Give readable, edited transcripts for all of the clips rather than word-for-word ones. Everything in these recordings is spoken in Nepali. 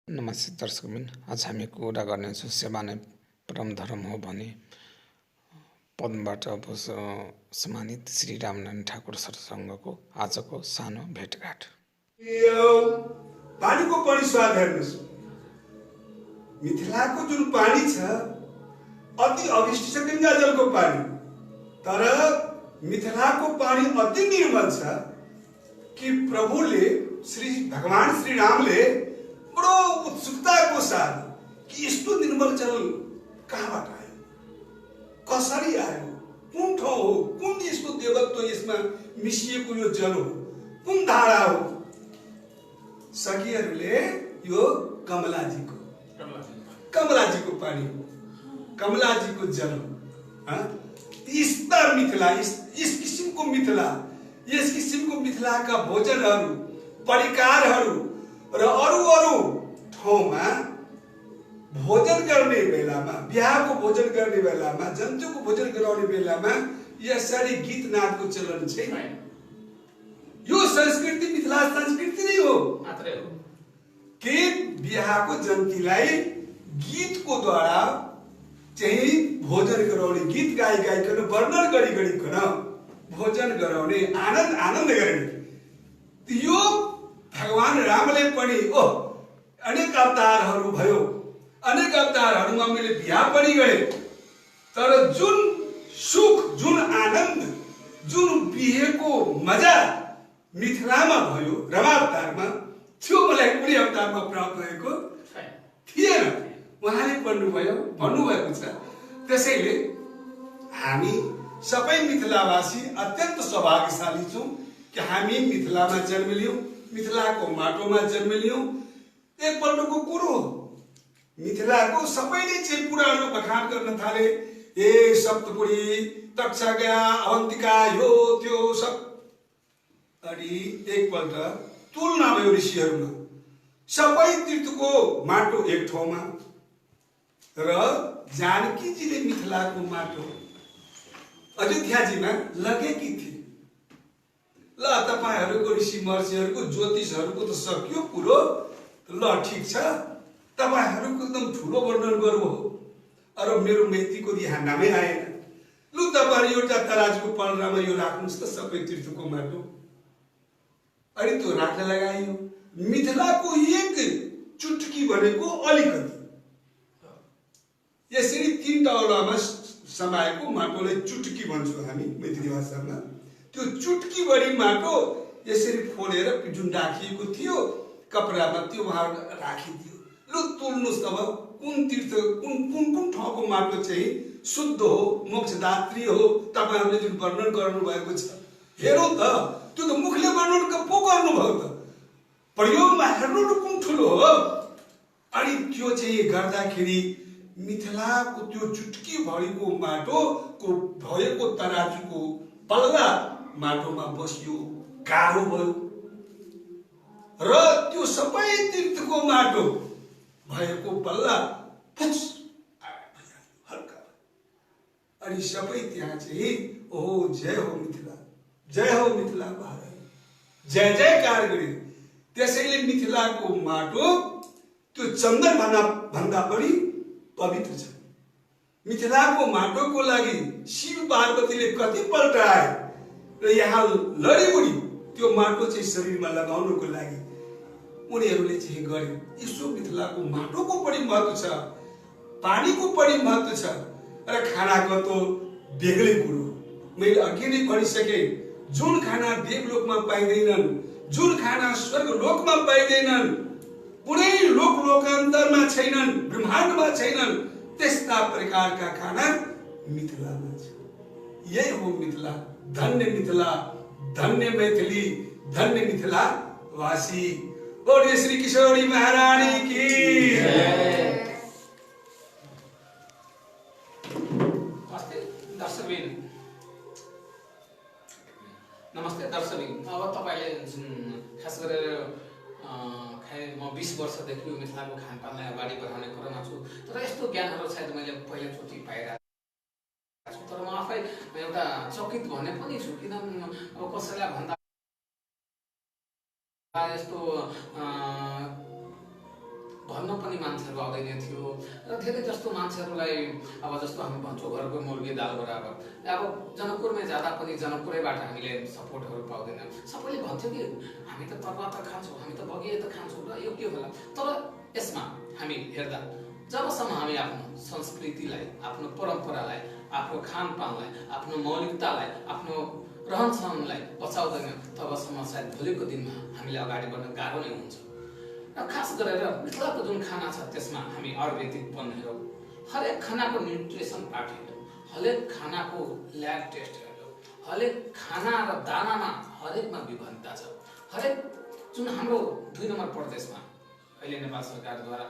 नमस्ते दर्शकबिन, आज हामी कुरा गर्नेछौँ सेवा नै परम धर्म हो भने पद्मबाट सम्मानित श्री रामनारायण ठाकुर सरसँगको आजको सानो भेटघाट। पानीको स्वाद हेर्नुहोस्, मिथिलाको जुन पानी छ अति अभिष्ट छ, गङ्गा जलको पानी, तर मिथिलाको पानी अति निर्मल छ कि प्रभुले भगवान श्री रामले बडो उत्सुकताको साथ कि यस्तो निर्मल जल कहाँबाट आयो, कसरी आयो, कुन ठाउँ हो, कुन यसको देवत्व यसमा मिसिएको यो जल हो, कुन धारा हो। सखीहरूले यो कमलाजीको पानी हो, कमलाजीको जल हो। यस्ता मिथिला, यस किसिमको मिथिला, यस किसिमको मिथिलाका भोजनहरू, परिकारहरू र अरू ठाउँमा भोजन गर्ने बेलामा, बिहाको भोजन गर्ने बेलामा, जन्तुको भोजन गराउने बेलामा यसरी गीत नादको चलन छैन। यो संस्कृति मिथिला संस्कृति नै हो कि बिहाको जन्तीलाई गीतको द्वारा चाहिँ भोजन गराउने, गीत गाइकन वर्णन गरिकन भोजन गराउने, आनन्द गर्ने। यो भगवान रामले पनि अनेक अवतारहरू भयो, अनेक अवतारहरूमा मैले बिहा पनि गरेँ, तर जुन सुख, जुन आनन्द, जुन बिहेको मजा मिथिलामा भयो, रमावतारमा थियो, मलाई कुनै अवतारमा प्राप्त भएको थिएन। उहाँले भन्नुभएको छ। त्यसैले हामी सबै मिथिलावासी अत्यन्त सौभाग्यशाली छौँ कि हामी मिथिलामा जन्म लियौँ, मिथिलाको माटोमा जन्म लियौँ। एकपल्टको कुरो हो, मिथिलाको सबैले चाहिँ पुरानो बखान गर्न थाले, ए सप्तपुरी, तक्षगया, अवन्तिका, यो त्यो सब। अनि एकपल्ट तुलना भयो ऋषिहरूमा, सबै तीर्थको माटो एक ठाउँमा र जानकीजीले मिथिलाको माटो अयोध्याजीमा लगेकी थिए। ल तपाईहरूको ऋषि महर्षिहरूको ज्योतिषहरूको त सकियो कुरो, ल ठिक छ, तपाईहरूको एकदम ठुलो वर्णन गर्नु हो, अरू मेरो मेतीको यहाँ नामै आएन। लु तपाईँहरू एउटा तराजुको पलरामा यो राख्नुहोस् त, सबै तीर्थको माटो। अनि त्यो राख्न लगाइयो। मिथिलाको एक चुटकी भनेको अलिकति, यसरी 3 तौलामा समाएको माटोलाई चुटकी भन्छौँ हामी मैथिली भाषामा। त्यो चुटकी बढी माटो यसरी फोलेर जुन राखिएको थियो कपडामा, त्यो वहाँ राखिदियो। लु तुल्नुहोस् अब कुन तीर्थ, कुन ठाउँको माटो चाहिँ शुद्ध हो, मोक्षदात्री हो, तपाईँहरूले जुन वर्णन गर्नु भएको छ। हेरौँ त, त्यो त मुखले वर्णन पो गर्नुभयो त, प्रयोगमा हेर्नु न कुन ठुलो हो। अनि त्यो चाहिँ गर्दाखेरि मिथिलाको त्यो चुटकी भरिको माटोको भएको तराजुको पल्ला माटोमा बस्यो, गाह्रो भयो र त्यो सबै तीर्थको माटो भएको पल्ला हल्का। अनि सबै त्यहाँ चाहिँ ओहो जय हो मिथिला, जय हो मिथिला भएर जय जयकार गरे। त्यसैले मिथिलाको माटो त्यो चन्दन भन्दा बढी पवित्र छ। मिथिलाको माटोको लागि शिव पार्वतीले कतिपल्ट आए र यहाँ लडीबुडी त्यो माटो चाहिँ शरीरमा लगाउनको लागि उनीहरूले चाहिँ गरे। यसो मिथिलाको माटोको बढी महत्त्व छ, पानीको बढी महत्त्व छ र खानाको त बेग्लै कुरो। मैले अघि नै भनिसकेँ, जुन खाना देवलोकमा पाइँदैनन्, जुन खाना स्वर्गलोकमा पाइँदैनन्, कुनै लोकान्तरमा छैनन्, ब्रह्माण्डमा छैनन्, त्यस्ता प्रकारका खाना मिथिलामा छ। यही हो मिथिला। धन्य मिथिला, धन्य मैथिली, धन्य मिथिला वासी। बोलिए श्री किशोरी महारानी की नमस्ते दर्शकबिन। अब तपाईँले खास गरेर म 20 वर्षदेखि मिथिलाको खानपानलाई अगाडि बढाउने क्रममा छु, तर यस्तो ज्ञानहरू सायद मैले पहिलोचोटि पाइरहेको छु। तर म आफै एउटा चकित भने पनि छु, किन अब कसैलाई भन्दा यस्तो भन्न पनि मान्छेहरू आउँदैन थियो र धेरै जस्तो मान्छेहरूलाई अब जस्तो हामी भन्छौँ घरको मुर्गी दाल बराबर अब जनकपुरमै जाँदा पनि जनकपुरैबाट हामीले सपोर्टहरू पाउँदैन सबैले भन्थ्यो कि हामी त तरुवा त खान्छौँ हामी त बगिए त खान्छौँ र यो के होला तर यसमा हामी हेर्दा जबसम्म हामी आफ्नो संस्कृतिलाई आफ्नो परम्परालाई आफ्नो खानपानलाई आफ्नो मौलिकतालाई आफ्नो रहन सहनलाई बचाउँदैन तबसम्म सायद भोलिको दिनमा हामीले अगाडि बढ्न गाह्रो नै हुन्छ र खास गरेर मिथिलाको जुन खाना छ त्यसमा हामी आयुर्वेदिक हेरौँ हरेक खानाको न्युट्रिसन पार्ट हेरौँ हरेक खानाको ल्याब टेस्ट हेरौँ हरेक खाना र दानामा हरेकमा विभिन्नता छ हरेक जुन हाम्रो 2 नम्बर प्रदेशमा अहिले नेपाल सरकारद्वारा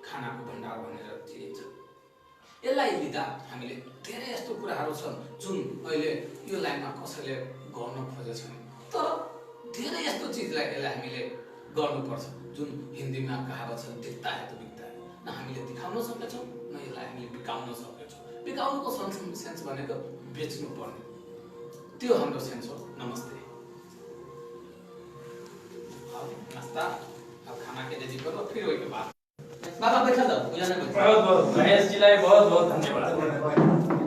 खानाको भण्डार भनेर चिनिन्छ यसलाई लिँदा हामीले धेरै यस्तो कुराहरू छन् जुन अहिले यो लाइनमा कसैले गर्न खोजेछन् तर धेरै यस्तो चिजलाई यसलाई हामीले गर्नुपर्छ जुन हिन्दीमा कहावत छ दिखता है तो बिकता है न हामीले देखाउन सक्छौँ न यसलाई हामीले बिकाउन सक्छौँ बिकाउनुको सेन्स भनेको बेच्नु पर्ने त्यो हाम्रो सेन्स हो नमस्ते नास्ता अब खाना के रेडी करो फिर वही के बाद बाबा बैठा जाओ बहुत बहुत महेश जी लाई बहुत बहुत धन्यवाद।